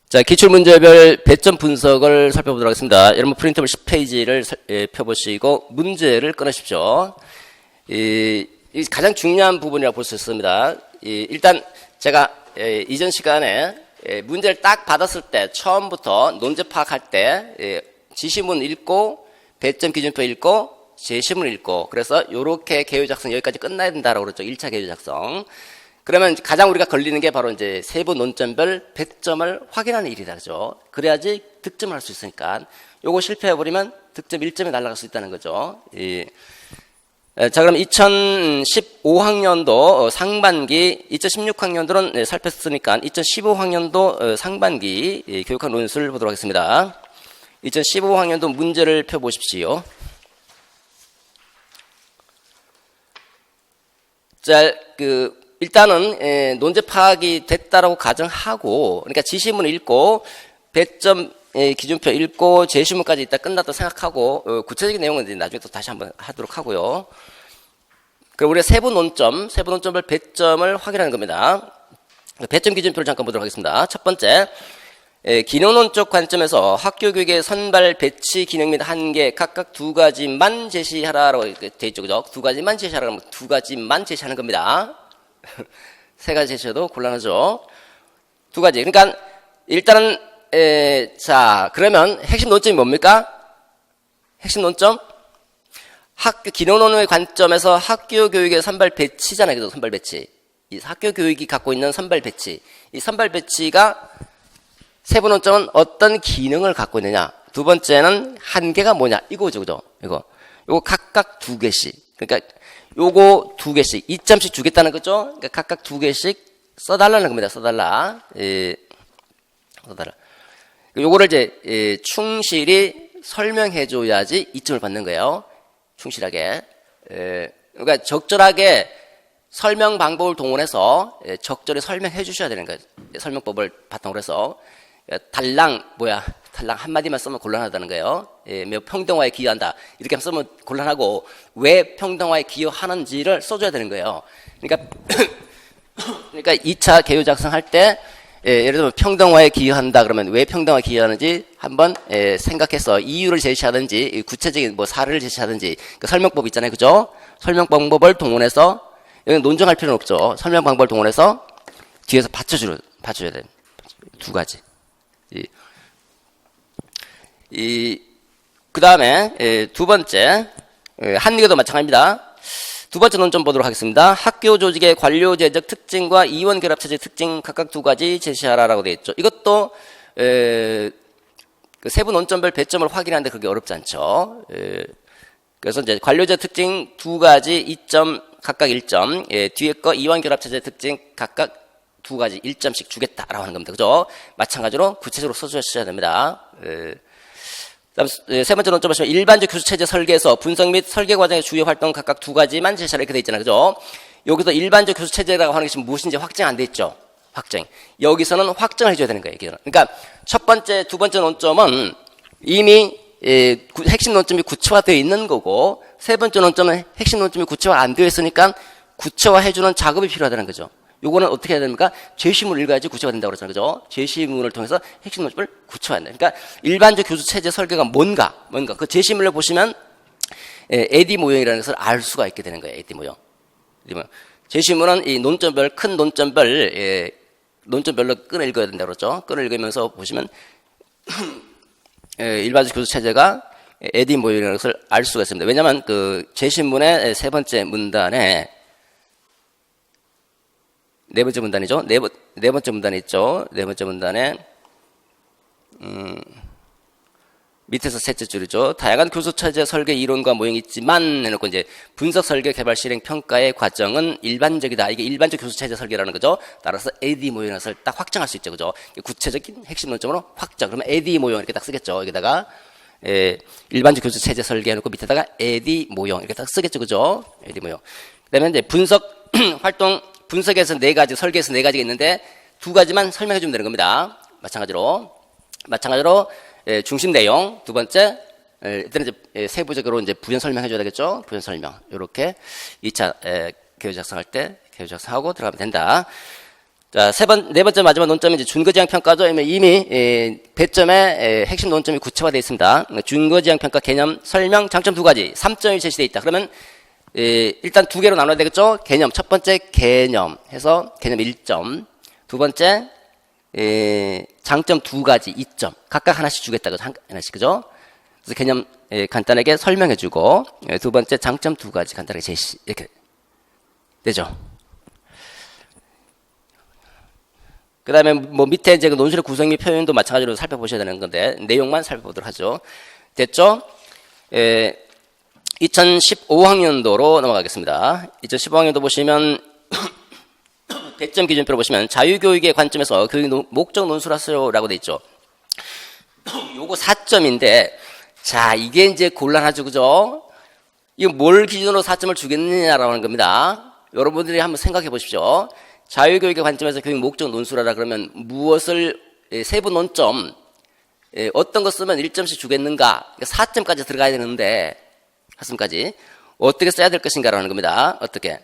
자, 기출문제별 배점 분석을 살펴보도록 하겠습니다. 여러분 프린트able 10페이지를 펴보시고 문제를 끊으십시오. 이 가장 중요한 부분이라고 볼 수 있습니다. 일단 제가 이전 시간에 문제를 딱 받았을 때 처음부터 논제 파악할 때 지시문 읽고 배점 기준표 읽고 제시문 읽고 그래서 요렇게 개요 작성 여기까지 끝나야 된다라고 그랬죠. 1차 개요 작성. 그러면 가장 우리가 걸리는 게 바로 이제 세부 논점별 배점을 확인하는 일이다. 그죠? 그래야지 득점을 할 수 있으니까. 요거 실패해버리면 득점 1점이 날아갈 수 있다는 거죠. 자, 그럼 2015학년도 상반기, 2016학년도는 살폈으니까 2015학년도 상반기 교육학 논술을 보도록 하겠습니다. 2015학년도 문제를 펴보십시오. 자, 일단은 논제 파악이 됐다라고 가정하고, 그러니까 지시문을 읽고 배점 기준표 읽고 제시문까지 이따 끝났다 생각하고 구체적인 내용은 이제 나중에 또 다시 한번 하도록 하고요. 그럼 우리가 세부 논점별 배점을 확인하는 겁니다. 배점 기준표를 잠깐 보도록 하겠습니다. 첫 번째, 기능론적 관점에서 학교 교육의 선발 배치 기능 및 한계 각각 두 가지만 제시하라라고 돼 있죠, 그죠? 두 가지만 제시하라 그러면 두 가지만 제시하는 겁니다. 세 가지 제시해도 곤란하죠. 두 가지. 그러니까 일단은 자, 그러면 핵심 논점이 뭡니까? 핵심 논점? 학교 기능론의 관점에서 학교 교육의 선발 배치잖아요. 그죠? 선발 배치. 이 학교 교육이 갖고 있는 선발 배치. 이 선발 배치가 세부 논점은 어떤 기능을 갖고 있느냐. 두 번째는 한계가 뭐냐. 이거죠. 그죠? 이거 각각 두 개씩. 그러니까 요거 두 개씩 2점씩 주겠다는 거죠. 그러니까 각각 두 개씩 써달라는 겁니다. 써달라. 써달라. 요거를 이제 충실히 설명해줘야지 2점을 받는 거예요. 충실하게. 그러니까 적절하게 설명 방법을 동원해서 적절히 설명해 주셔야 되는 거예요. 설명법을 바탕으로 해서 달랑 한마디만 쓰면 곤란하다는 거예요. 평등화에 기여한다. 이렇게 쓰면 곤란하고 왜 평등화에 기여하는지를 써줘야 되는 거예요. 그러니까 2차 개요 작성할 때 예를 들면 평등화에 기여한다 그러면 왜 평등화에 기여하는지 한번 생각해서 이유를 제시하든지 구체적인 뭐 사례를 제시하든지 그 설명법 있잖아요. 그죠? 설명 방법을 동원해서 여기 논증할 필요는 없죠. 설명 방법을 동원해서 뒤에서 받쳐줘야 돼요. 두 가지. 그 다음에 두 번째 한계도 마찬가지입니다. 두 번째 논점 보도록 하겠습니다. 학교 조직의 관료제적 특징과 이원 결합체제 특징 각각 두 가지 제시하라라고 되어 있죠. 이것도 그 세부 논점별 배점을 확인하는데 그게 어렵지 않죠. 그래서 이제 관료제 특징 두 가지 2점 각각 1점, 뒤에 거 이원 결합체제 특징 각각 두 가지 1점씩 주겠다라고 하는 겁니다. 그죠? 마찬가지로 구체적으로 써주셔야 됩니다. 다음 세 번째 논점 보시면 일반적 교수체제 설계에서 분석 및 설계 과정의 주요 활동 각각 두 가지만 제시하라 이렇게 돼 있잖아요. 그죠? 여기서 일반적 교수체제라고 하는 것이 무엇인지 확정 안 돼 있죠. 확정. 여기서는 확정을 해줘야 되는 거예요. 그러니까 첫 번째, 두 번째 논점은 이미 핵심 논점이 구체화되어 있는 거고 세 번째 논점은 핵심 논점이 구체화 안 되어 있으니까 구체화해주는 작업이 필요하다는 거죠. 요거는 어떻게 해야 됩니까? 제시문을 읽어야지 구체화가 된다고 그러잖아요. 그죠? 제시문을 통해서 핵심 논점을 구체화한다. 그러니까 일반적 교수 체제 설계가 뭔가 그 제시문을 보시면 AD 모형이라는 것을 알 수가 있게 되는 거예요. AD 모형. 제시문은 이 논점별 큰 논점별 논점별로 끊어 읽어야 된다고 그러죠. 끊어 읽으면서 보시면 일반적 교수 체제가 AD 모형이라는 것을 알 수가 있습니다. 왜냐하면 그 제시문의 세 번째 문단에 네 번째 문단이죠. 네 번째 문단이 있죠. 네 번째 문단에 밑에서 셋째 줄이죠. 다양한 교수체제 설계 이론과 모형이 있지만 해놓고 이제 분석 설계 개발 실행 평가의 과정은 일반적이다. 이게 일반적 교수체제 설계라는 거죠. 따라서 AD 모형이라는 것을 딱 확정할 수 있죠. 그죠? 구체적인 핵심 논점으로 확정. 그러면 AD 모형 이렇게 딱 쓰겠죠. 여기다가 일반적 교수체제 설계 해놓고 밑에다가 AD 모형 이렇게 딱 쓰겠죠. 그죠? AD 모형. 그다음에 이제 분석 활동 분석에서 네 가지, 설계에서 네 가지가 있는데 두 가지만 설명해 주면 되는 겁니다. 마찬가지로 중심 내용 두 번째 일단 이제 세부적으로 이제 부연 설명해 줘야 되겠죠. 부연 설명 이렇게 2차 개요 작성할 때 개요 작성하고 들어가면 된다. 자, 네 번째 마지막 논점은 이제 준거지향 평가죠. 이미 배점의 핵심 논점이 구체화되어 있습니다. 준거지향 평가 개념, 설명, 장점 두 가지, 3점이 제시되어 있다. 그러면 일단 두 개로 나눠야 되겠죠. 개념, 첫 번째 개념 해서 개념 1점, 두 번째 장점 두 가지, 2점. 각각 하나씩 주겠다고 하나씩, 그죠? 그래서 개념 간단하게 설명해주고, 두 번째 장점 두 가지 간단하게 제시, 이렇게 되죠. 그 다음에 뭐 밑에 이제 그 논술의 구성 및 표현도 마찬가지로 살펴보셔야 되는 건데, 내용만 살펴보도록 하죠. 됐죠? 2015학년도로 넘어가겠습니다. 2015학년도 보시면, 배점 기준표로 보시면, 자유교육의 관점에서 교육 목적 논술하세요라고 돼 있죠. 요거 4점인데, 자, 이게 이제 곤란하죠, 그죠? 이거 뭘 기준으로 4점을 주겠느냐라고 하는 겁니다. 여러분들이 한번 생각해 보십시오. 자유교육의 관점에서 교육 목적 논술하라 그러면 무엇을 세부 논점 어떤 거 쓰면 1점씩 주겠는가? 4점까지 들어가야 되는데 4점까지 어떻게 써야 될 것인가라고 하는 겁니다. 어떻게?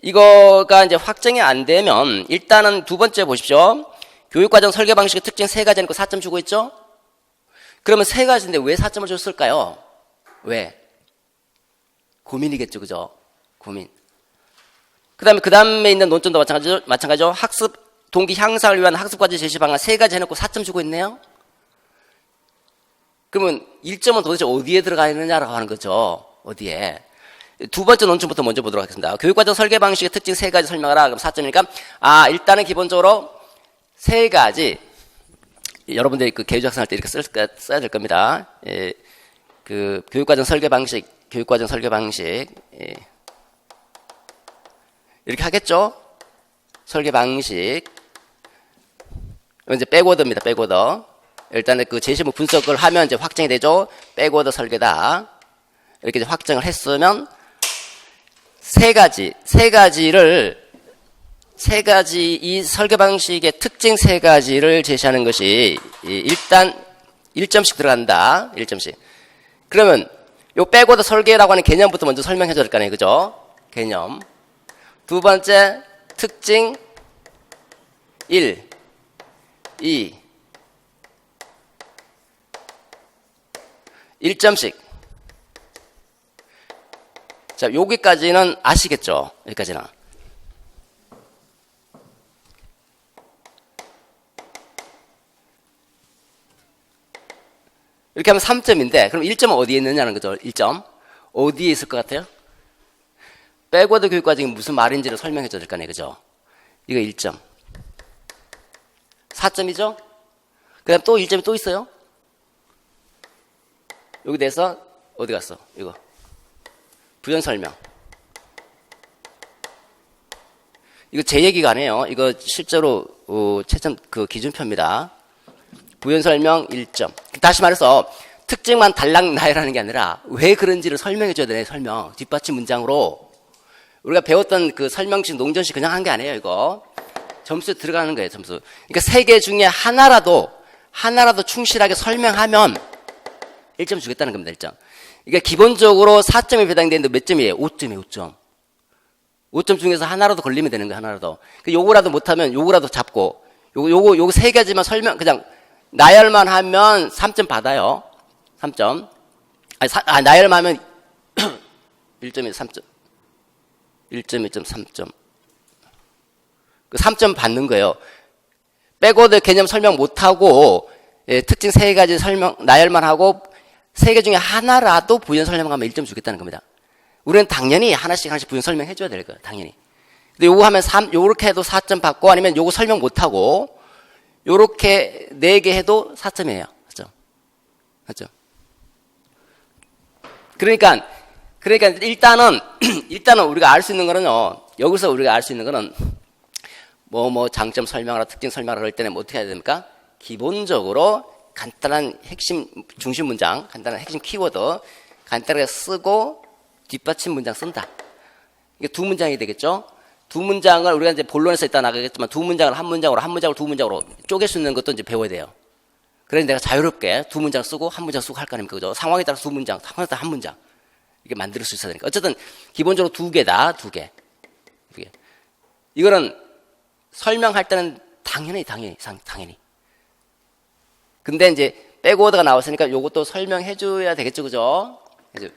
이거가 이제 확정이 안 되면 일단은 두 번째 보십시오. 교육과정 설계 방식의 특징 세 가지 해놓고 4점 주고 있죠? 그러면 세 가지인데 왜 4점을 줬을까요? 왜? 고민이겠죠, 그죠? 고민. 그 다음에 있는 논점도 마찬가지죠. 학습 동기 향상을 위한 학습과제 제시 방안 세 가지 해놓고 4점 주고 있네요. 그러면 1점은 도대체 어디에 들어가 있느냐라고 하는 거죠. 어디에? 두 번째 논점부터 먼저 보도록 하겠습니다. 교육과정 설계 방식의 특징 세 가지 설명하라. 그럼 4점이니까 일단은 기본적으로 세 가지 여러분들이 그 계획 작성할 때 이렇게 써야 될 겁니다. 그 교육과정 설계 방식 이렇게 하겠죠? 설계 방식. 이제 백오더입니다. 백오더. 일단은 그 제시문 분석을 하면 이제 확정이 되죠? 백오더 설계다. 이렇게 이제 확정을 했으면 세 가지 이 설계 방식의 특징 세 가지를 제시하는 것이 일단 1점씩 들어간다. 1점씩. 그러면 요 백오더 설계라고 하는 개념부터 먼저 설명해 줄 거 아니에요. 그죠? 개념. 두 번째, 특징 1, 2, 1점씩. 자, 여기까지는 아시겠죠? 여기까지는. 이렇게 하면 3점인데, 그럼 1점은 어디에 있느냐는 거죠? 1점. 어디에 있을 것 같아요? 백워드 교육과정이 무슨 말인지를 설명해 줘야 될 거 아니에요, 그죠? 이거 1점. 4점이죠? 그 다음 또 1점이 또 있어요? 여기 대해서, 어디 갔어? 이거. 부연 설명. 이거 제 얘기가 아니에요. 이거 실제로, 채점 그 기준표입니다. 부연 설명 1점. 다시 말해서, 특징만 달랑 나열하는 게 아니라, 왜 그런지를 설명해 줘야 되네, 설명. 뒷받침 문장으로. 우리가 배웠던 그 설명식, 농전식 그냥 한 게 아니에요, 이거. 점수 들어가는 거예요, 점수. 그러니까 세 개 중에 하나라도 충실하게 설명하면 1점 주겠다는 겁니다, 1점. 그러니까 기본적으로 4점이 배당되는데 몇 점이에요? 5점이에요, 5점. 5점 중에서 하나라도 걸리면 되는 거예요, 하나라도. 요거라도 못하면 요거라도 잡고, 요거 세 가지만 그냥 나열만 하면 3점 받아요. 3점. 나열만 하면 1점에서 3점. 1점, 1점, 3점. 그 3점 받는 거예요. 백워드 개념 설명 못하고, 특징 세 가지 나열만 하고, 세 개 중에 하나라도 부연 설명하면 1점 주겠다는 겁니다. 우리는 당연히 하나씩 부연 설명해줘야 될 거예요, 당연히. 근데 요거 하면 요렇게 해도 4점 받고, 아니면 요거 설명 못하고, 요렇게 4개 해도 4점이에요. 맞죠? 그러니까 일단은 우리가 알 수 있는 거는요, 여기서 우리가 알 수 있는 거는, 장점 설명하라, 특징 설명하라 할 때는 어떻게 해야 됩니까? 기본적으로 간단한 핵심 중심 문장, 간단한 핵심 키워드, 간단하게 쓰고 뒷받침 문장 쓴다. 이게 두 문장이 되겠죠? 두 문장을 우리가 이제 본론에서 이따 나가겠지만 두 문장을 한 문장으로 두 문장으로 쪼갤 수 있는 것도 이제 배워야 돼요. 그래서 내가 자유롭게 두 문장 쓰고 한 문장 쓰고 할 거 아닙니까? 그죠? 상황에 따라 두 문장, 상황에 따라 한 문장. 이게 만들 수 있어야 되니까. 어쨌든, 기본적으로 2개다, 2개. 이거는 설명할 때는 당연히. 근데 이제 백워드가 나왔으니까 요것도 설명해 줘야 되겠죠, 그죠? 그래서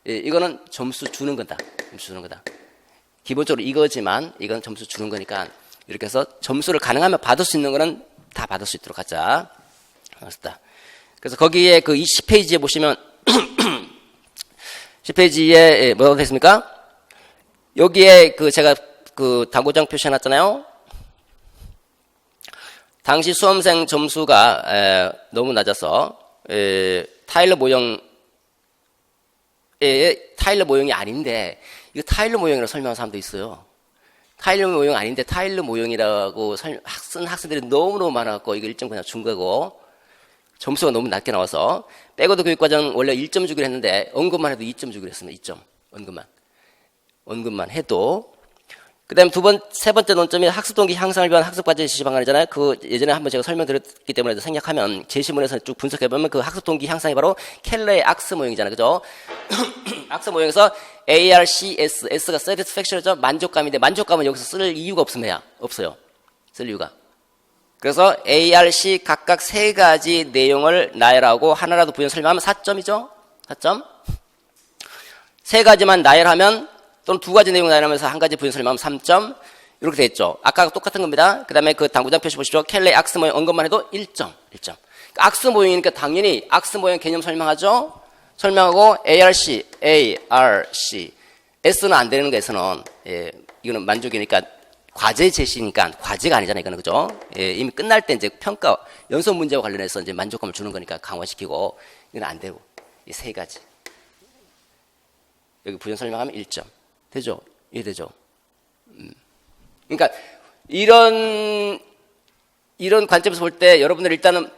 이거는 점수 주는 거다. 기본적으로 이거지만 이건 점수 주는 거니까 이렇게 해서 점수를 가능하면 받을 수 있는 거는 다 받을 수 있도록 하자. 알았다. 그래서 거기에 그 10페이지에 보시면 10페이지에 뭐라고 되어 있습니까? 여기에 그 제가 그 당구장 표시해놨잖아요. 당시 수험생 점수가 너무 낮아서 타일러 모형이 아닌데 이거 타일러 모형이라고 설명하는 사람도 있어요. 타일러 모형 아닌데 타일러 모형이라고 쓴 학생들이 너무너무 많아갖고 이거 1점 그냥 준 거고 점수가 너무 낮게 나와서 백워드 교육과정 원래 1점 주기로 했는데 언급만 해도 2점 주기로 했습니다. 2점 언급만 해도. 그 다음에 세 번째 논점이 학습 동기 향상을 위한 학습 과제 지시 방안이잖아요. 그 예전에 한번 제가 설명드렸기 때문에 생략하면 제시문에서 쭉 분석해보면 그 학습 동기 향상이 바로 켈러의 악스 모형이잖아요. 그죠? 악스 모형에서 ARCS, S가 satisfaction이죠. 만족감인데 만족감은 여기서 쓸 이유가 없어요. 쓸 이유가. 그래서 ARC 각각 3가지 내용을 나열하고 하나라도 부연 설명하면 4점이죠. 4점. 3가지만 나열하면 또는 2가지 내용 나열하면서 1가지 부연 설명하면 3점. 이렇게 돼 있죠. 아까 똑같은 겁니다. 그 다음에 그 당구장 표시 보시죠. 켈레 악스 모형 언급만 해도 1점. 악스 모형이니까 당연히 악스 모형 개념 설명하죠. 설명하고 ARC. S는 안 되는 거, S는. 이거는 만족이니까 과제 제시니까 과제가 아니잖아요. 이거는 그죠? 이미 끝날 때 이제 평가, 연속 문제와 관련해서 이제 만족감을 주는 거니까 강화시키고 이건 안 되고 이 3가지. 여기 부연 설명하면 1점. 되죠? 이해되죠? 그러니까 이런 관점에서 볼 때 여러분들 일단은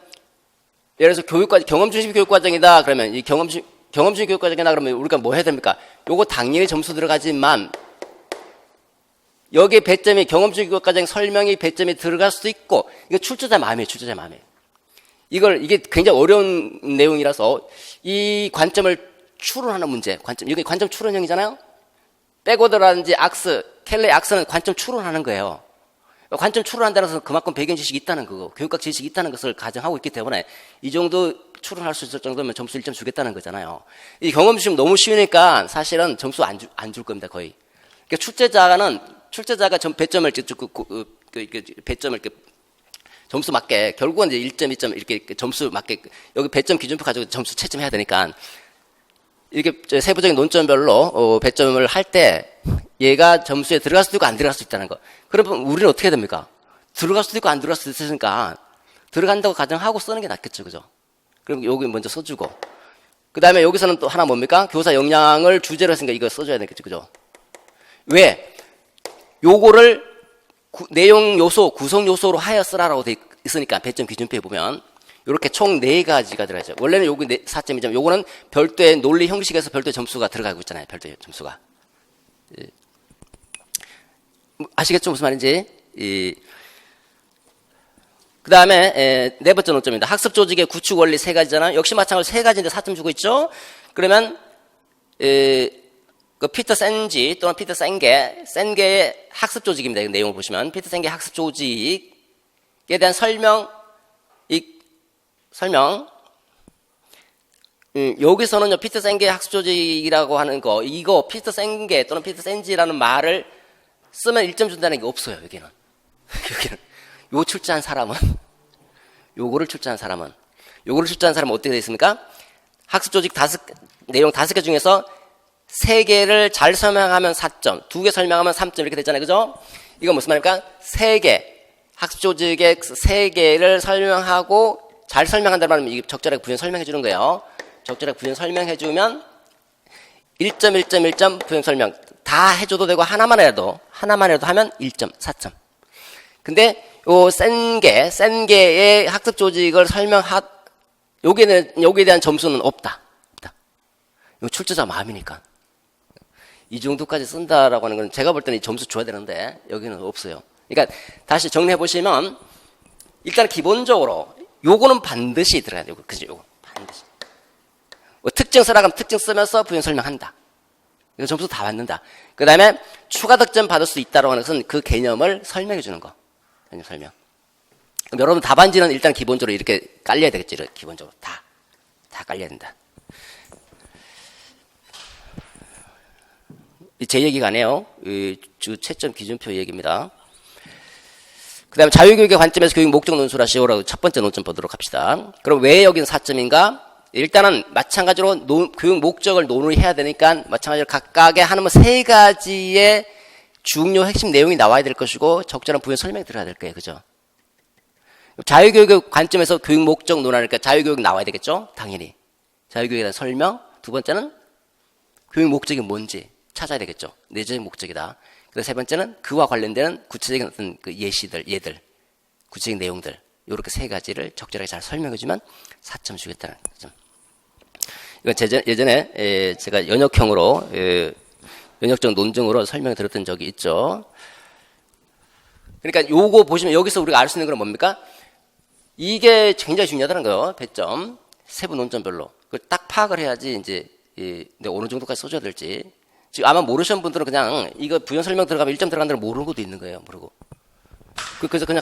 예를 들어서 경험 중심 교육 과정이다 그러면 이 경험 중심 교육 과정이다 그러면 우리가 뭐 해야 됩니까? 요거 당연히 점수 들어가지만 여기에 배점이 경험 중심 교육 과정 설명이 배점이 들어갈 수도 있고 이거 출제자 마음이에요. 이게 굉장히 어려운 내용이라서 이 관점을 추론하는 문제. 이게 관점 추론형이잖아요. 백워드라든지 켈레 악스는 관점 추론하는 거예요. 관점 추론한다는 것은 그만큼 배경 지식이 있다는 거고 교육학 지식이 있다는 것을 가정하고 있기 때문에 이 정도 추론할 수 있을 정도면 점수 1점 주겠다는 거잖아요. 이 경험 시험 너무 쉬우니까 사실은 점수 안 줄 겁니다. 거의. 그러니까 출제자가 배점을 점수 맞게 결국은 이제 1점, 2점 이렇게 점수 맞게 여기 배점 기준표 가지고 점수 채점해야 되니까 이렇게 세부적인 논점별로 배점을 할 때 얘가 점수에 들어갈 수도 있고 안 들어갈 수도 있다는 거. 그러면 우리는 어떻게 해야 됩니까? 들어갈 수도 있고 안 들어갈 수도 있으니까 들어간다고 가정하고 쓰는 게 낫겠죠. 그죠? 그럼 여기 먼저 써주고 그 다음에 여기서는 또 하나 뭡니까? 교사 역량을 주제로 했으니까 이거 써줘야 되겠죠. 그죠? 왜? 요거를 내용 요소, 구성 요소로 하여 쓰라라고 돼 있으니까 배점 기준표에 보면 이렇게 총 4가지가 들어가죠. 원래는 요거 4점이지만 요거는 별도의 논리 형식에서 별도의 점수가 들어가고 있잖아요. 별도의 점수가. 아시겠죠? 무슨 말인지. 그 다음에 4번째 논점입니다. 학습 조직의 구축 원리 3가지잖아요. 역시 마찬가지로 3가지인데 4점 주고 있죠. 그러면 그 피터 센지 또는 피터 센게의 학습 조직입니다. 이 내용을 보시면 피터 센게 학습 조직에 대한 설명. 여기서는요, 피터 센게 학습 조직이라고 하는 거, 이거 피터 센게 또는 피터 센지라는 말을 쓰면 1점 준다는 게 없어요, 여기는. 요거를 출제한 사람은 어떻게 되어 있습니까? 학습 조직 내용 5개 중에서 3개를 잘 설명하면 4점, 2개 설명하면 3점 이렇게 되잖아요, 그죠? 이건 무슨 말입니까? 3개. 학습 조직의 3개를 설명하고 잘 설명한다는 말은 이게 적절하게 부연 설명해 주는 거예요. 적절하게 부연 설명해 주면 1점 부연 설명 다 해줘도 되고 하나만 해도 하면 1점, 4점. 근데 요 센게의 학습 조직을 여기에 대한 점수는 없다. 요 출제자 마음이니까. 이 정도까지 쓴다라고 하는 건 제가 볼 때는 점수 줘야 되는데 여기는 없어요. 그러니까 다시 정리해 보시면 일단 기본적으로 요거는 반드시 들어가야 돼요. 그죠? 요거 반드시. 특징 쓰라 그러면 특징 쓰면서 부연 설명한다. 이거 점수 다 받는다. 그 다음에 추가 득점 받을 수 있다고 하는 것은 그 개념을 설명해 주는 거. 개념 설명. 그럼 여러분 답안지는 일단 기본적으로 이렇게 깔려야 되겠죠. 이렇게 기본적으로. 다 깔려야 된다. 제 얘기가 아니에요. 주 채점 기준표 얘기입니다. 그 다음에 자유교육의 관점에서 교육 목적 논술을 하시오라고 첫 번째 논점 보도록 합시다. 그럼 왜 여기는 4점인가? 일단은 마찬가지로 교육 목적을 논의해야 되니까 마찬가지로 각각의 하나만 세 가지의 중요 핵심 내용이 나와야 될 것이고 적절한 부연 설명이 들어가야 될 거예요. 그죠? 자유교육의 관점에서 교육 목적 논하니까 자유교육 나와야 되겠죠? 당연히. 자유교육에 대한 설명. 두 번째는 교육 목적이 뭔지 찾아야 되겠죠? 내재적 목적이다. 그리고 세 번째는 그와 관련되는 구체적인 어떤 그 예들, 구체적인 내용들. 요렇게 세 가지를 적절하게 잘 설명해주면 4점 주겠다는 거죠. 이건 예전에 제가 연역형으로, 연역적 논증으로 설명을 드렸던 적이 있죠. 그러니까 요거 보시면 여기서 우리가 알 수 있는 건 뭡니까? 이게 굉장히 중요하다는 거예요. 배점. 세부 논점별로. 그걸 딱 파악을 해야지 이제, 내가 어느 정도까지 써줘야 될지. 지금 아마 모르시는 분들은 그냥 이거 부연 설명 들어가면 1점 들어간다는 모르는 것도 있는 거예요. 모르고. 그래서 그냥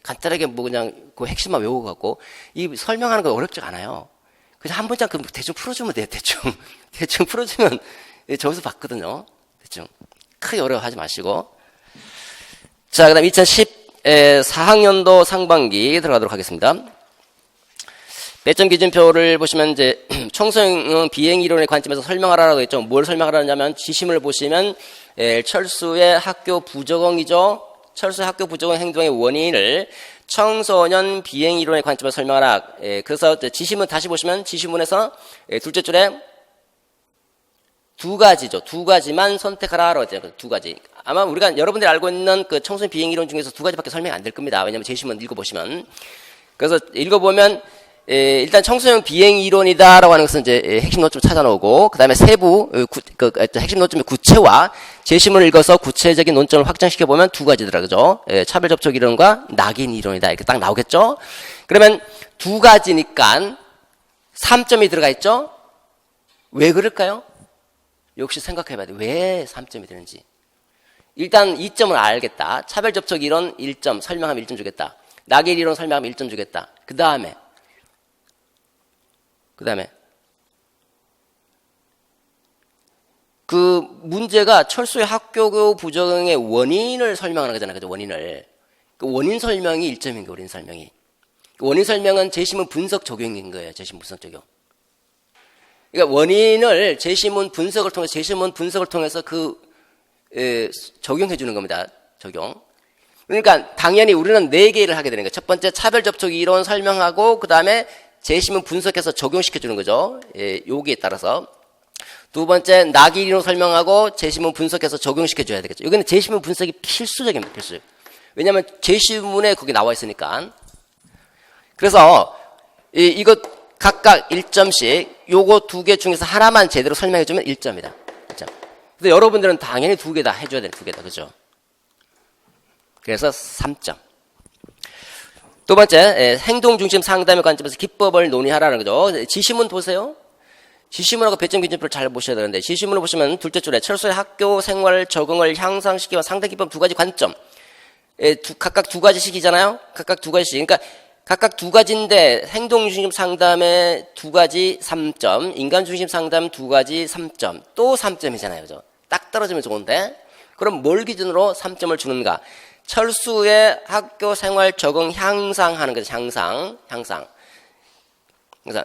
간단하게 뭐 그냥 그 핵심만 외우고 갖고 이 설명하는 거 어렵지가 않아요. 그냥 한 문장 대충 풀어주면 돼요. 대충 풀어주면 점수 받거든요. 대충. 크게 어려워하지 마시고. 자, 그 다음 2010 4학년도 상반기 들어가도록 하겠습니다. 배점 기준표를 보시면 이제 청소년 비행 이론의 관점에서 설명하라고 했죠. 뭘 설명하라냐면 지심을 보시면 철수의 학교 부적응이죠. 철수의 학교 부적응 행동의 원인을 청소년 비행 이론의 관점에서 설명하라. 그래서 지시문 다시 보시면 지시문에서 둘째 줄에 두 가지죠. 두 가지만 선택하라라고 했죠. 두 가지. 아마 우리가 여러분들이 알고 있는 그 청소년 비행 이론 중에서 두 가지밖에 설명이 안 될 겁니다. 왜냐하면 제시문 읽어보시면. 그래서 읽어보면 일단 청소년 비행 이론이다라고 하는 것은 이제 핵심 논점 찾아놓고 그 다음에 세부 핵심 논점의 구체화 제시문을 읽어서 구체적인 논점을 확장시켜 보면 두 가지더라고요. 차별 접촉 이론과 낙인 이론이다 이렇게 딱 나오겠죠. 그러면 두 가지니까 3점이 들어가 있죠. 왜 그럴까요? 역시 생각해봐야 돼. 왜 3점이 되는지. 일단 2점을 알겠다. 차별 접촉 이론 1점 설명하면 1점 주겠다. 낙인 이론 설명하면 1점 주겠다. 그 다음에 그 문제가 철수의 학교 부적응의 원인을 설명하는 거잖아요. 그죠? 원인을. 그 원인 설명이 1점인 거예요. 원인 설명이. 그 원인 설명은 제시문 분석 적용인 거예요. 제시문 분석 적용. 그러니까 원인을 제시문 분석을 통해서 적용해 주는 겁니다. 적용. 그러니까 당연히 우리는 4개를 하게 되는 거예요. 첫 번째 차별 접촉 이론 설명하고 그 다음에 제시문 분석해서 적용시켜 주는 거죠. 여기에 따라서. 두 번째 낙인 이론 설명하고 제시문 분석해서 적용시켜 줘야 되겠죠. 여기는 제시문 분석이 필수적입니다. 필수. 왜냐하면 제시문에 거기 나와 있으니까. 그래서 이거 각각 1점씩 요거 2개 중에서 하나만 제대로 설명해 주면 1점이다. 1점. 근데 여러분들은 당연히 2개 다 해줘야 되는 2개 다. 그죠? 그래서 3점. 두 번째, 행동중심 상담의 관점에서 기법을 논의하라는 거죠. 지시문 보세요. 지시문하고 배점 기준표를 잘 보셔야 되는데, 지시문을 보시면 둘째 줄에 철수의 학교 생활 적응을 향상시키와 상대 기법 2가지 관점. 각각 2가지씩이잖아요? 각각 2가지씩. 그러니까 각각 2가지인데, 행동중심 상담에 2가지 3점, 인간중심 상담 2가지 3점, 또 3점이잖아요. 그죠? 딱 떨어지면 좋은데, 그럼 뭘 기준으로 3점을 주는가? 철수의 학교 생활 적응 향상하는 거죠. 향상. 그래서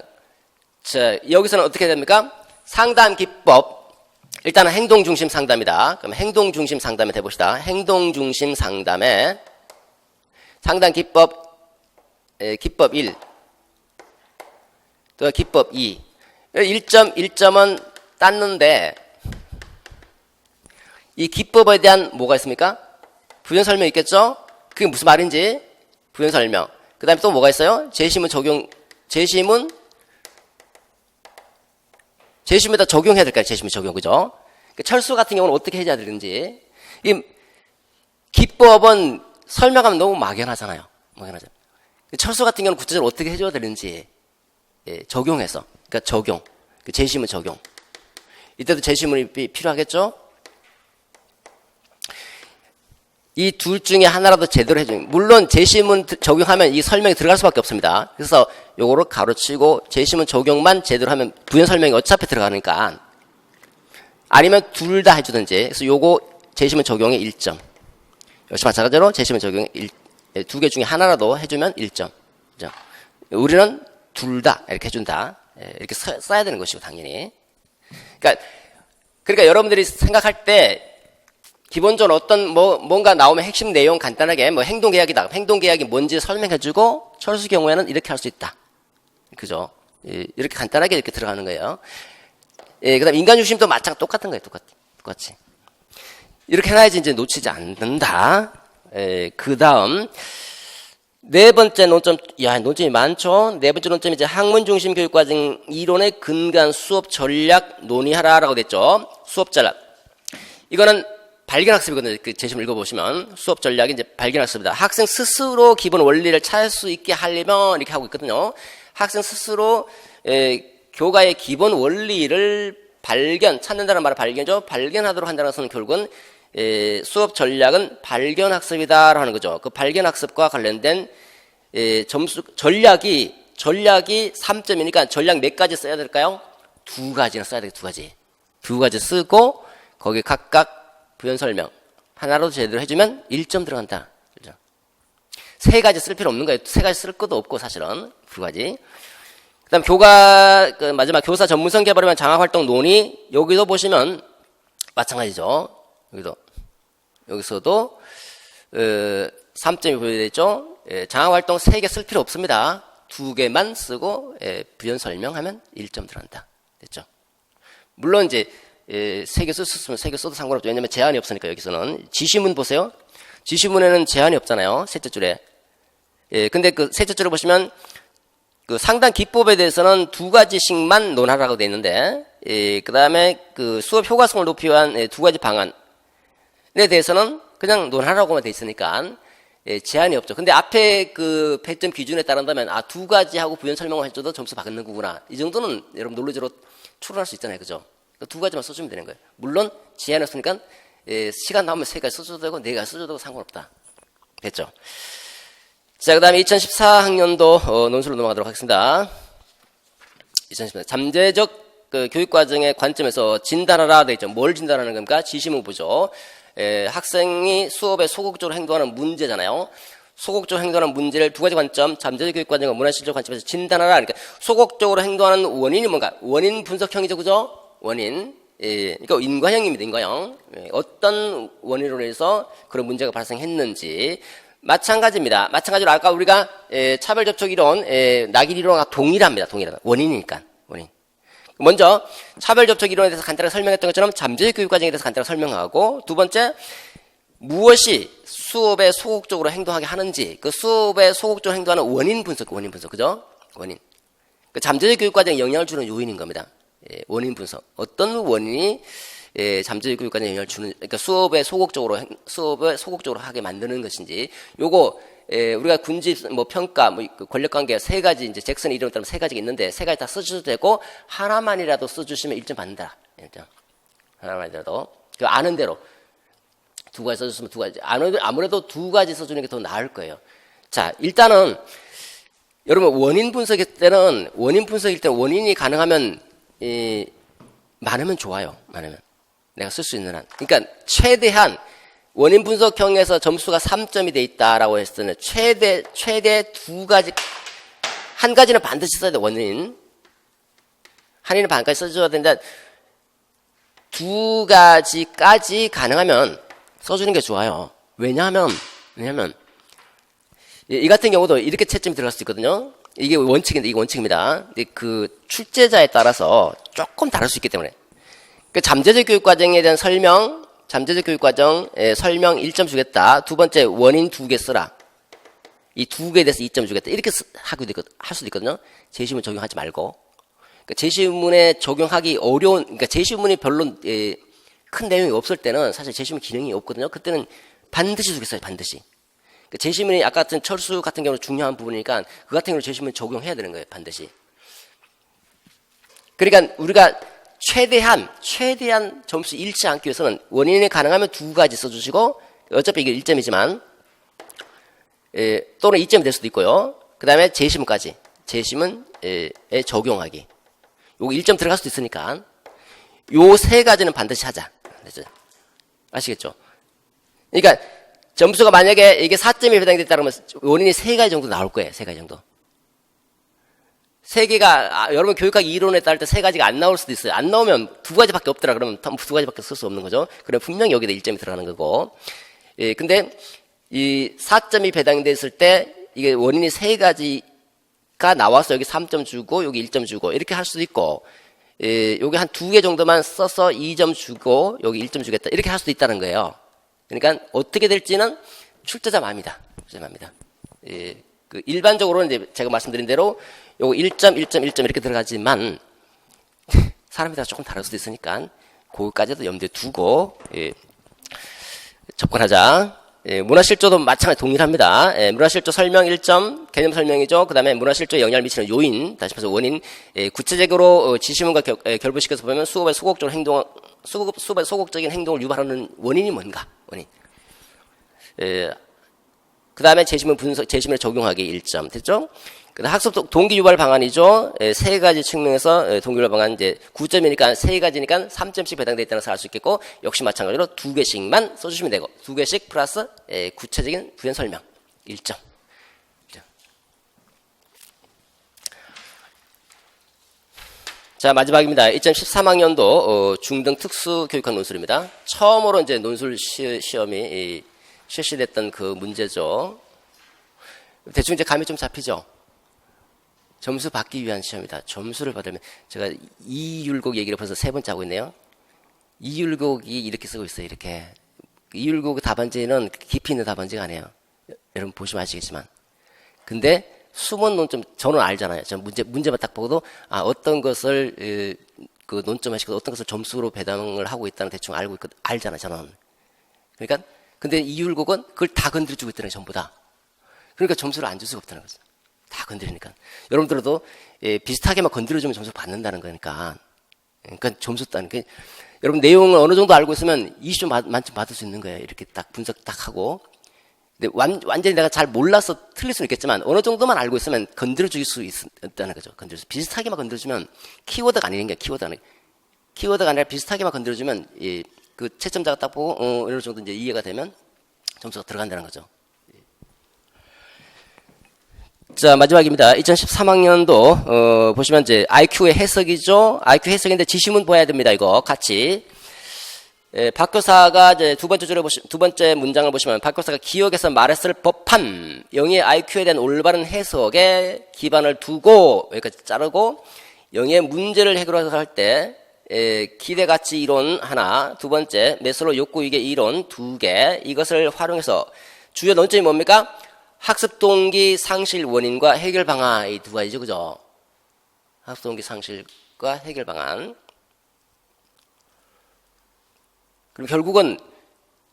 자, 여기서는 어떻게 됩니까? 상담 기법. 일단은 행동 중심 상담이다. 그럼 행동 중심 상담에 해봅시다. 행동 중심 상담에 상담 기법 기법 1. 또 기법 2. 1점은 땄는데 이 기법에 대한 뭐가 있습니까? 부연 설명 있겠죠? 그게 무슨 말인지 부연 설명. 그 다음에 또 뭐가 있어요? 제시문 적용, 제시문에다 적용해야 될까요? 제시문 적용, 그죠? 철수 같은 경우는 어떻게 해야 되는지. 이 기법은 설명하면 너무 막연하잖아요. 막연하죠. 철수 같은 경우는 구체적으로 어떻게 해줘야 되는지 적용해서, 그러니까 적용, 제시문 적용. 이때도 제시문이 필요하겠죠? 이 둘 중에 하나라도 제대로 해주는, 물론 제시문 적용하면 이 설명이 들어갈 수밖에 없습니다. 그래서 요거를 가로치고 제시문 적용만 제대로 하면 부연 설명이 어차피 들어가니까, 아니면 둘 다 해주든지. 그래서 요거 제시문 적용에 1점. 역시 마찬가지로 제시문 적용에 2개 중에 하나라도 해주면 1점. 그죠? 우리는 둘 다 이렇게 해준다. 이렇게 써야 되는 것이고, 당연히. 그러니까 여러분들이 생각할 때 기본적으로 어떤 뭔가 나오면 핵심 내용 간단하게 행동계약이다. 행동계약이 뭔지 설명해주고, 철수 경우에는 이렇게 할 수 있다. 그죠? 이렇게 간단하게 이렇게 들어가는 거예요. 그 다음 인간중심도 똑같은 거예요. 똑같이. 이렇게 해놔야지 이제 놓치지 않는다. 그 다음, 네 번째 논점, 논점이 많죠? 네 번째 논점이 이제 학문중심 교육과정 이론의 근간 수업 전략 논의하라라고 됐죠? 수업 전략. 이거는 발견학습이거든요. 그 제시문 읽어보시면. 수업 전략이 이제 발견학습이다. 학생 스스로 기본 원리를 찾을 수 있게 하려면 이렇게 하고 있거든요. 학생 스스로, 교과의 기본 원리를 찾는다는 말은 발견이죠. 발견하도록 한다는 것은 결국은, 수업 전략은 발견학습이다라고 하는 거죠. 그 발견학습과 관련된, 전략이 3점이니까 전략 몇 가지 써야 될까요? 2가지는 써야 되겠죠. 2가지. 2가지 쓰고, 거기 각각 부연 설명 하나로 제대로 해주면 1점 들어간다. 그죠? 3가지 쓸 필요 없는 거예요. 3가지 쓸 것도 없고 사실은 2가지. 그다음 마지막 교사 전문성 개발을 위한 장학활동 논의. 여기도 보시면 마찬가지죠. 여기서도 3점이 보여져 있죠. 장학활동 3개 쓸 필요 없습니다. 2개만 쓰고 부연 설명하면 1점 들어간다. 됐죠? 물론 이제 3개 썼으면 3개 써도 상관없죠. 왜냐면 제한이 없으니까. 여기서는 지시문 보세요. 지시문에는 제한이 없잖아요. 셋째 줄에. 근데 그 셋째 줄을 보시면 그 상당 기법에 대해서는 2가지씩만 논하라고 되어 있는데, 그 다음에 그 수업 효과성을 높이기 위한 2가지 방안에 대해서는 그냥 논하라고만 되어 있으니까 제한이 없죠. 근데 앞에 그 배점 기준에 따른다면 2가지 하고 부연 설명을 해줘도 점수 받는 거구나. 이 정도는 여러분 논리적으로 추론할 수 있잖아요. 그죠? 2가지만 써주면 되는 거예요. 물론 제한이 없으니까 시간 나오면 3가지 써줘도 되고 4가지 써줘도 되고 상관없다. 됐죠? 자, 그 다음에 2014학년도 논술로 넘어가도록 하겠습니다. 2014 잠재적 그 교육과정의 관점에서 진단하라 되어 있죠. 뭘 진단하는 겁니까? 지시문 보죠. 학생이 수업에 소극적으로 행동하는 문제잖아요. 소극적으로 행동하는 문제를 2가지 관점, 잠재적 교육과정과 문화실적 관점에서 진단하라. 그러니까 소극적으로 행동하는 원인이 뭔가? 원인 분석형이죠. 그죠? 원인. 그러니까 인과형입니다. 인과형. 어떤 원인으로 해서 그런 문제가 발생했는지. 마찬가지입니다. 마찬가지로 아까 우리가 차별접촉 이론, 낙인 이론과 동일합니다. 동일하다. 원인이니까. 원인. 먼저 차별접촉 이론에 대해서 간단하게 설명했던 것처럼 잠재적 교육과정에 대해서 간단하게 설명하고, 두 번째 무엇이 수업에 소극적으로 행동하게 하는지, 그 수업에 소극적으로 행동하는 원인 분석, 그죠? 원인. 그 잠재적 교육과정에 영향을 주는 요인인 겁니다. 원인 분석. 어떤 원인이 잠재적 교육과정에 영향을 주는, 그러니까 수업에 소극적으로 하게 만드는 것인지, 요거, 우리가 군지, 평가, 권력관계 3가지, 이제 잭슨의 이론에 따르면 3가지가 있는데, 3가지 다 써주셔도 되고, 하나만이라도 써주시면 1점 받는다. 1점. 하나만이라도. 그 아는 대로. 2가지 써줬으면 2가지. 아무래도 2가지 써주는 게 더 나을 거예요. 자, 일단은, 여러분, 원인 분석일 때는 원인이 가능하면, 많으면 좋아요. 많으면. 내가 쓸 수 있는 한. 그러니까 최대한 원인 분석형에서 점수가 3점이 돼 있다라고 했을 때는 최대 2가지, 한 가지는 반드시 써야 돼. 원인. 한이는 반까지 써줘야 되는데 2가지까지 가능하면 써주는 게 좋아요. 왜냐하면 이 같은 경우도 이렇게 채점이 들어갈 수 있거든요. 이게 원칙입니다. 그 출제자에 따라서 조금 다를 수 있기 때문에. 그 잠재적 교육과정에 대한 잠재적 교육과정 설명 1점 주겠다. 두 번째 원인 2개 쓰라. 이 2개에 대해서 2점 주겠다. 이렇게 할 수도 있거든요. 제시문 적용하지 말고. 그러니까 제시문에 적용하기 어려운, 그러니까 제시문이 별로 큰 내용이 없을 때는 사실 제시문 기능이 없거든요. 그때는 반드시 주겠어요. 반드시. 그러니까 제시문이 아까 같은 철수 같은 경우는 중요한 부분이니까 그 같은 경우는 제시문 적용해야 되는 거예요. 반드시. 그러니까 우리가 최대한 점수 잃지 않기 위해서는 원인이 가능하면 두 가지 써주시고, 어차피 이게 1점이지만, 또는 2점이 될 수도 있고요. 그 다음에 재시문까지. 재시문에 적용하기. 요거 1점 들어갈 수도 있으니까, 요 세 가지는 반드시 하자. 아시겠죠? 그러니까, 점수가 만약에 이게 4점이 배당됐다 그러면 원인이 세 가지 정도 나올 거예요. 세 가지 정도. 세 개가, 여러분 교육학기 이론에 따를 때 세 가지가 안 나올 수도 있어요. 안 나오면 두 가지밖에 없더라. 그러면 두 가지밖에 쓸 수 없는 거죠. 그럼 분명히 여기다 1점이 들어가는 거고. 예, 근데 이 4점이 배당됐을 때 이게 원인이 세 가지가 나와서 여기 3점 주고 여기 1점 주고 이렇게 할 수도 있고, 예, 여기 한 두 개 정도만 써서 2점 주고 여기 1점 주겠다. 이렇게 할 수도 있다는 거예요. 그러니까 어떻게 될지는 출제자 마음이다. 출제자 마음이다. 예, 그 일반적으로는 이제 제가 말씀드린 대로 요거 1점, 1점, 1점 이렇게 들어가지만 사람이 다 조금 다를 수도 있으니까 그거까지도 염두에 두고 예, 접근하자. 예, 문화실조도 마찬가지 동일합니다. 예, 문화실조 설명 1점, 개념 설명이죠. 그 다음에 문화실조에 영향을 미치는 요인, 다시 말해서 원인, 예, 구체적으로 지시문과 결부시켜서 보면 수업의 소극적인 행동을 유발하는 원인이 뭔가, 원인. 예, 그 다음에 재시문 분석, 재시문에 적용하기 1점. 됐죠? 그 다음 학습 동기 유발 방안이죠. 예, 세 가지 측면에서 동기 유발 방안 이제 9점이니까 세 가지니까 3점씩 배당되어 있다는 것을 알 수 있겠고, 역시 마찬가지로 두 개씩만 써주시면 되고, 두 개씩 플러스 구체적인 부연 설명 1점. 자, 마지막입니다. 2013학년도 중등 특수 교육학 논술입니다. 처음으로 이제 논술 시험이 실시됐던 그 문제죠. 대충 이제 감이 좀 잡히죠. 점수 받기 위한 시험이다. 점수를 받으면 제가 이율곡 얘기를 벌써 세 번째 하고 있네요. 이율곡이 이렇게 쓰고 있어요. 이렇게 이율곡 답안지는 깊이 있는 답안지가 아니에요. 여러분 보시면 아시겠지만. 근데 숨은 논점 저는 알잖아요. 저 문제만 딱 보고도 어떤 것을 그 논점화 시켜서 어떤 것을 점수로 배당을 하고 있다는 대충 알고 있거든. 알잖아요. 저는. 그러니까 근데 이율곡은 그걸 다 건드려주고 있다는 게 전부 다. 그러니까 점수를 안 줄 수가 없다는 거죠. 다 건드리니까. 여러분들도 비슷하게만 건드려주면 점수 받는다는 거니까. 그러니까 점수 따는 게 여러분 내용을 어느 정도 알고 있으면 20점 만점 받을 수 있는 거예요. 이렇게 딱 분석 딱 하고. 근데 완전히 내가 잘 몰라서 틀릴 수는 있겠지만 어느 정도만 알고 있으면 건드려줄 수 있다는 거죠. 비슷하게만 건드려주면 키워드가 아닌 게 키워드가 아니라 비슷하게만 건드려주면 그 채점자가 딱 보고 어느 정도 이제 이해가 되면 점수가 들어간다는 거죠. 자, 마지막입니다. 2013학년도, 보시면 이제 IQ의 해석이죠. IQ 해석인데 지시문 봐야 됩니다. 이거 같이. 박 교사가 이제 두 번째 문장을 보시면 박 교사가 기억에서 말했을 법한 영의 IQ에 대한 올바른 해석에 기반을 두고 여기까지 자르고 영의 문제를 해결할 때 기대가치 이론 하나, 두 번째 매슬로우 욕구이계 이론 두 개, 이것을 활용해서 주요 논점이 뭡니까? 학습 동기 상실 원인과 해결 방안, 이 두 가지죠, 그죠? 학습 동기 상실과 해결 방안. 그럼 결국은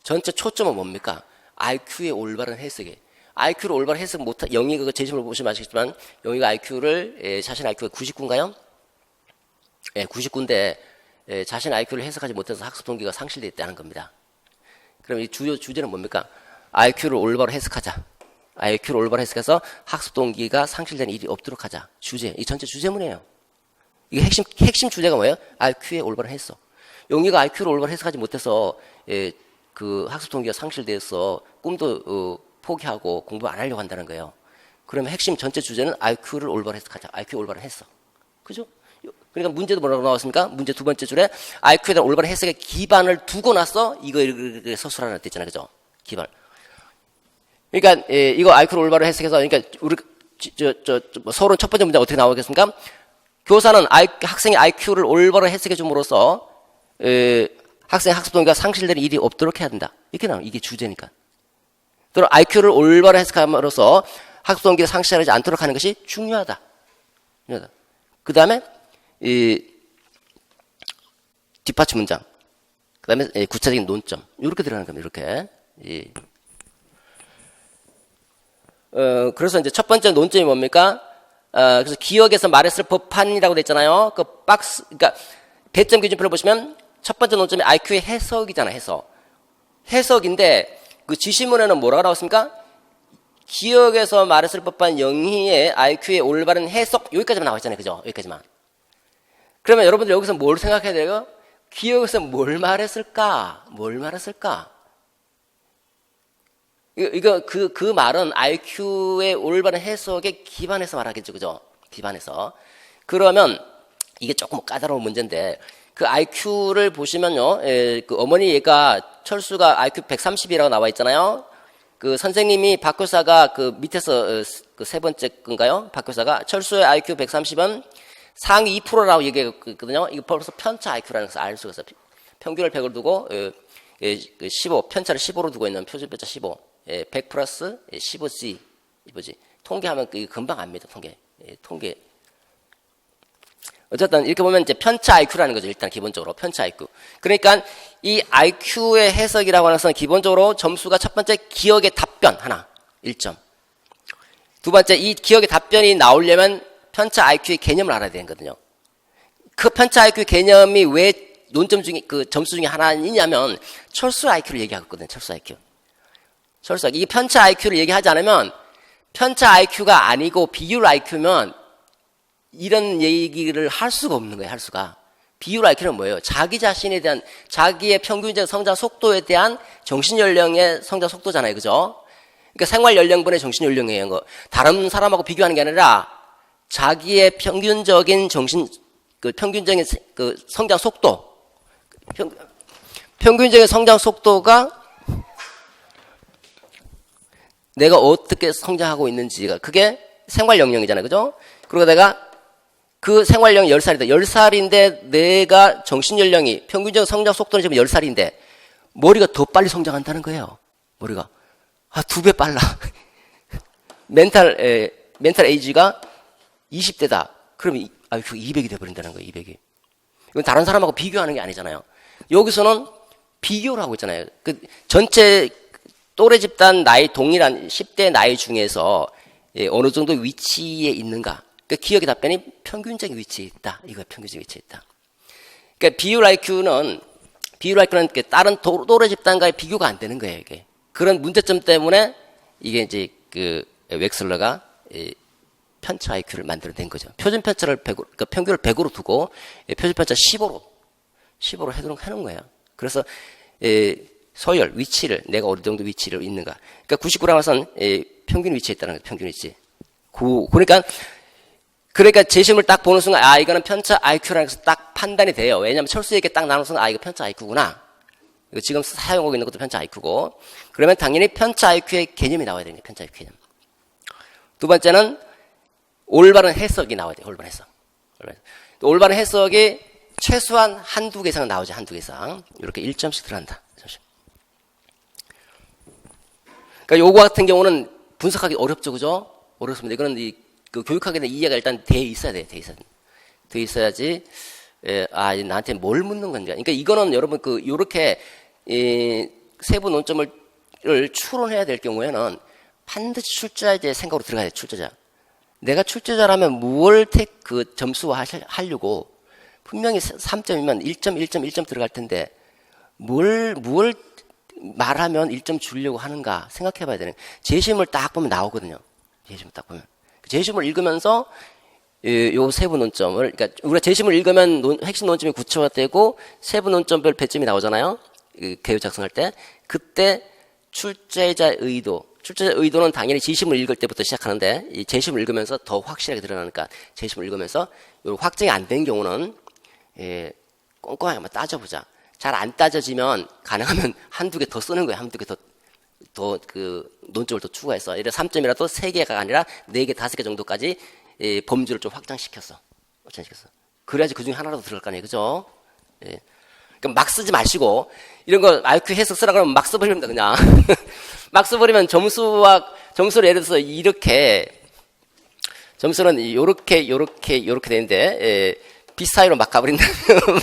전체 초점은 뭡니까? IQ의 올바른 해석에. IQ를 올바른 해석 못한, 영희가 그 제시문을 보시면 아시겠지만, 영희가 IQ를, 자신 IQ가 99인가요? 예, 99인데, 자신 IQ를 해석하지 못해서 학습 동기가 상실되어 있다는 겁니다. 그럼 이 주제는 뭡니까? IQ를 올바로 해석하자. IQ를 올바로 해석해서 학습 동기가 상실되는 일이 없도록 하자. 주제, 이 전체 주제문이에요. 이게 핵심 주제가 뭐예요? IQ의 올바른 해석. 영희가 IQ를 올바로 해석하지 못해서 그 학습 동기가 상실돼서 꿈도 포기하고 공부 안 하려고 한다는 거예요. 그러면 핵심 전체 주제는 IQ를 올바로 해석하자. IQ 올바른 해석. 그죠? 그러니까 문제도 뭐라고 나왔습니까? 문제 두 번째 줄에 IQ에 대한 올바른 해석에 기반을 두고 나서 이거 서술하는 데 있잖아요. 그죠? 기반. 그러니까 이거 IQ를 올바로 해석해서 그러니까 우리 서론 첫 번째 문제 어떻게 나오겠습니까? 교사는 학생의 IQ를 올바로 해석해 줌으로써 학생의 학습 동기가 상실되는 일이 없도록 해야 된다. 이렇게 나와요. 이게 주제니까. 또 IQ를 올바로 해석함으로써 학습 동기가 상실하지 않도록 하는 것이 중요하다. 그 다음에 뒷받침 문장. 그 다음에 구체적인 논점. 이렇게 들어가는 겁니다. 이렇게. 그래서 이제 첫 번째 논점이 뭡니까? 그래서 기억에서 말했을 법한이라고 돼 있잖아요. 그 박스, 그러니까 배점 기준표를 보시면 첫 번째 논점이 IQ의 해석이잖아요. 해석인데 그 지시문에는 뭐라고 나왔습니까? 기억에서 말했을 법한 영희의 IQ의 올바른 해석 여기까지만 나와 있잖아요. 그죠? 여기까지만. 그러면 여러분들 여기서 뭘 생각해야 돼요? 기억에서 뭘 말했을까? 그 말은 IQ의 올바른 해석에 기반해서 말하겠죠. 그죠? 기반해서. 그러면 이게 조금 까다로운 문제인데 그 IQ를 보시면요. 그 어머니 얘가 철수가 IQ 130이라고 나와 있잖아요. 그 선생님이 박 교사가 그 밑에서 그 세 번째 건가요? 박 교사가 철수의 IQ 130은 상위 2%라고 얘기했거든요. 이거 벌써 편차 IQ라는 것을 알 수가 있어요. 평균을 100으로 두고 15, 편차를 15로 두고 있는 표준 편차 15. 100 플러스 15G. 이거지. 통계하면 금방 압니다. 통계. 어쨌든 이렇게 보면 이제 편차 IQ라는 거죠. 일단 기본적으로 편차 IQ. 그러니까 이 IQ의 해석이라고 하는 것은 기본적으로 점수가 첫 번째 기억의 답변 하나 1점. 두 번째 이 기억의 답변이 나오려면 편차 IQ의 개념을 알아야 되거든요. 그 편차 IQ 개념이 왜 논점 중에 그 점수 중에 하나이냐면 철수 IQ를 얘기하거든요. 철수 IQ. 이게 편차 IQ를 얘기하지 않으면 편차 IQ가 아니고 비율 IQ면 이런 얘기를 할 수가 없는 거예요. 비율 IQ는 뭐예요? 자기 자신에 대한 자기의 평균적 성장 속도에 대한 정신 연령의 성장 속도잖아요. 그죠? 그러니까 생활 연령분의 정신 연령이에요. 다른 사람하고 비교하는 게 아니라 자기의 평균적인 평균적인 그 성장 속도. 평균적인 성장 속도가 내가 어떻게 성장하고 있는지가 그게 생활 연령이잖아요. 그죠? 그리고 내가 그 생활령이 10살이다. 10살인데 내가 정신연령이 평균적 성장 속도는 지금 10살인데 머리가 더 빨리 성장한다는 거예요. 머리가. 2배 빨라. 멘탈 에이지가 20대다. 그러면 IQ 200이 돼버린다는 거예요. 200이. 이건 다른 사람하고 비교하는 게 아니잖아요. 여기서는 비교를 하고 있잖아요. 그 전체 또래 집단 나이 동일한 10대 나이 중에서 어느 정도 위치에 있는가. 그러니까 기억의 답변이 평균적인 위치에 있다. 이거 평균적인 위치에 있다. 그러니까 비율 IQ는 다른 또래 집단과의 비교가 안 되는 거예요. 이게. 그런 문제점 때문에 이게 이제 그 웩슬러가 편차 IQ를 만들어낸 거죠. 표준 편차를 100, 그러니까 평균을 100으로 두고 표준 편차 15로 해놓은 거예요. 그래서 서열, 위치를 내가 어느 정도 위치를 있는가. 그러니까 99라는 것은 평균 위치에 있다는 거예요. 평균 위치. 그러니까 재심을 딱 보는 순간 이거는 편차 IQ라는 것이 딱 판단이 돼요. 왜냐하면 철수에게 딱 나눈 순간 이거 편차 IQ구나. 이거 지금 사용하고 있는 것도 편차 IQ고. 그러면 당연히 편차 IQ의 개념이 나와야 됩니다. 편차 IQ 개념. 두 번째는 올바른 해석이 나와야 돼요. 올바른 해석이 최소한 한두 개 이상 나오죠. 한두 개 이상. 이렇게 1점씩 들어간다. 그러니까 요거 같은 경우는 분석하기 어렵죠. 그죠? 어렵습니다. 이거는 그 교육학에 대한 이해가 일단 돼 있어야 돼요. 돼 있어야지, 나한테 뭘 묻는 건지. 그러니까 이거는 여러분 요렇게, 세부 논점을 추론해야 될 경우에는 반드시 출제자의 생각으로 들어가야 돼요. 출제자. 내가 출제자라면 무엇을 점수화 하려고 분명히 3점이면 1점 들어갈 텐데 뭘 말하면 1점 주려고 하는가 생각해 봐야 되는. 재심을 딱 보면 나오거든요. 재심을 읽으면서 요 세부 논점을, 그러니까 우리가 재심을 읽으면 핵심 논점이 구체화되고 세부 논점별 배점이 나오잖아요. 개요 작성할 때. 그때 출제자의 의도는 당연히 지심을 읽을 때부터 시작하는데 이 재심을 읽으면서 더 확실하게 드러나니까 재심을 읽으면서 요 확정이 안 된 경우는 꼼꼼하게 한번 따져보자. 잘 안 따져지면 가능하면 한두 개 더 쓰는 거예요. 한두 개 더 논점을 더 추가해서 예를 들어 3점이라도 3개가 아니라 4개, 5개 정도까지 범주를 좀 확장시켰어. 그래야지 그 중에 하나라도 들어갈 거 아니에요. 그죠? 그러니까 막 쓰지 마시고 이런 거 IQ 해석 쓰라 그러면 막 써버립니다. 그냥. 막 써버리면 점수를 예를 들어서 점수는 요렇게 되는데 비슷하게로 막 가버린다.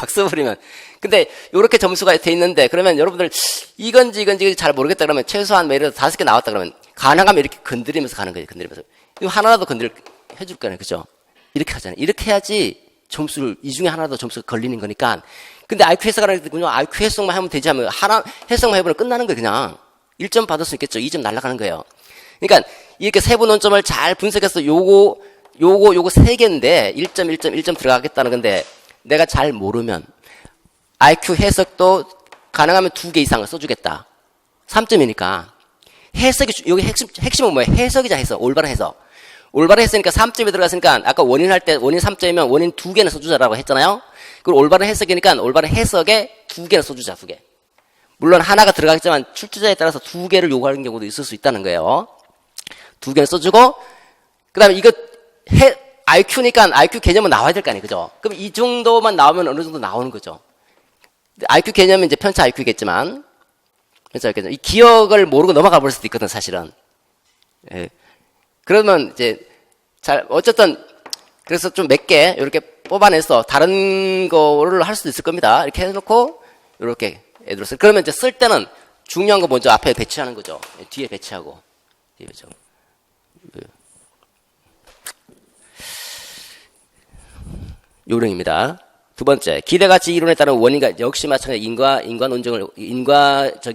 막 써버리면. 근데 요렇게 점수가 돼 있는데 그러면 여러분들 이건지 잘 모르겠다 그러면 최소한 예를 들어 5개 나왔다 그러면 가능하면 이렇게 건드리면서 가는 거예요. 이거 하나라도 해줄 거잖아요. 그죠? 이렇게 하잖아요. 이렇게 해야지 점수를, 이 중에 하나라도 점수가 걸리는 거니까. 근데 IQ 해석하라는 게 그냥 IQ 해석만 하면 되지 하면 하나, 해석만 해보면 끝나는 거예요, 그냥. 1점 받을 수 있겠죠. 2점 날아가는 거예요. 그러니까 이렇게 세부 논점을 잘 분석해서 요거 세 개인데 1점, 1점, 1점 들어가겠다는 건데 내가 잘 모르면 IQ 해석도 가능하면 2개 이상을 써주겠다. 3점이니까. 해석이, 여기 핵심은 뭐예요? 해석이자 해석. 올바른 해석. 올바른 해석이니까 3점이 들어갔으니까 아까 원인 할 때 원인 3점이면 원인 2개는 써주자라고 했잖아요. 그리고 올바른 해석이니까 올바른 해석에 2개는 써주자, 2개. 물론 하나가 들어가겠지만 출제자에 따라서 2개를 요구하는 경우도 있을 수 있다는 거예요. 2개는 써주고, 그 다음에 이거 IQ니까 IQ 개념은 나와야 될 거 아니에요. 그죠? 그럼 이 정도만 나오면 어느 정도 나오는 거죠. IQ 개념은 이제 편차 IQ겠지만, 이 기억을 모르고 넘어가 버릴 수도 있거든, 사실은. 예. 그러면 이제, 어쨌든, 그래서 좀 몇 개, 이렇게 뽑아내서 다른 거를 할 수도 있을 겁니다. 이렇게 해놓고, 이렇게 애들 쓸. 그러면 이제 쓸 때는 중요한 거 먼저 앞에 배치하는 거죠. 뒤에 배치하고. 뒤에 배치하고. 요령입니다. 두 번째, 기대가치 이론에 따른 원인과 역시 마찬가지 인과적인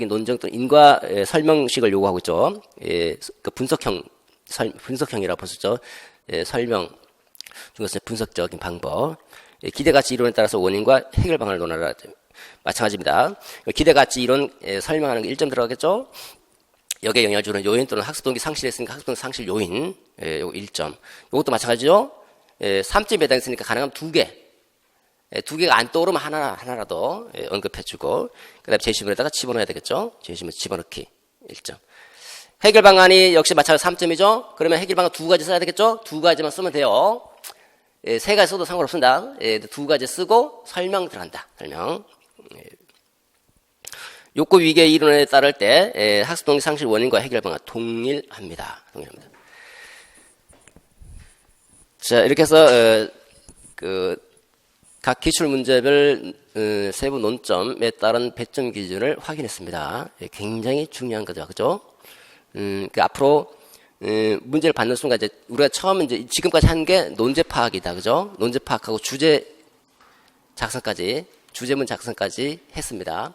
논정 또는 인과 설명식을 요구하고 있죠. 예, 그 분석형이라고 보셨죠. 예, 설명 중에서 분석적인 방법. 예, 기대가치 이론에 따라서 원인과 해결 방안을 논하라. 마찬가지입니다. 기대가치 이론 설명하는 게 1점 들어가겠죠. 여기에 영향을 주는 요인 또는 학습동기 상실했으니까 학습동기 상실 요인. 예, 요거 1점. 요것도 마찬가지죠. 3점에 해당했으니까 가능하면 2개. 2개가 안 떠오르면 하나라도 언급해주고, 그 다음에 제시문에다가 집어넣어야 되겠죠? 제시문 집어넣기. 1점. 해결 방안이 역시 마찬가지로 3점이죠? 그러면 해결 방안 2가지 써야 되겠죠? 2가지만 쓰면 돼요. 3가지 써도 상관없습니다. 2가지 쓰고 설명 들어간다. 설명. 욕구 위계 이론에 따를 때 학습동기 상실 원인과 해결 방안 동일합니다. 동일합니다. 자, 이렇게 해서 각 기출 문제별 세부 논점에 따른 배점 기준을 확인했습니다. 굉장히 중요한 거죠, 그죠? 앞으로 문제를 받는 순간 이제 우리가 처음 이제 지금까지 한 게 논제 파악이다, 그죠? 논제 파악하고 주제 작성까지, 주제문 작성까지 했습니다.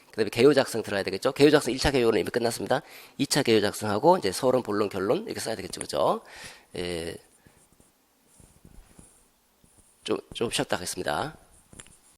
그다음에 개요 작성 들어야 되겠죠? 개요 작성 1차 개요는 이미 끝났습니다. 2차 개요 작성하고 이제 서론, 본론, 결론 이렇게 써야 되겠죠, 그죠? 좀 쉬었다 하겠습니다.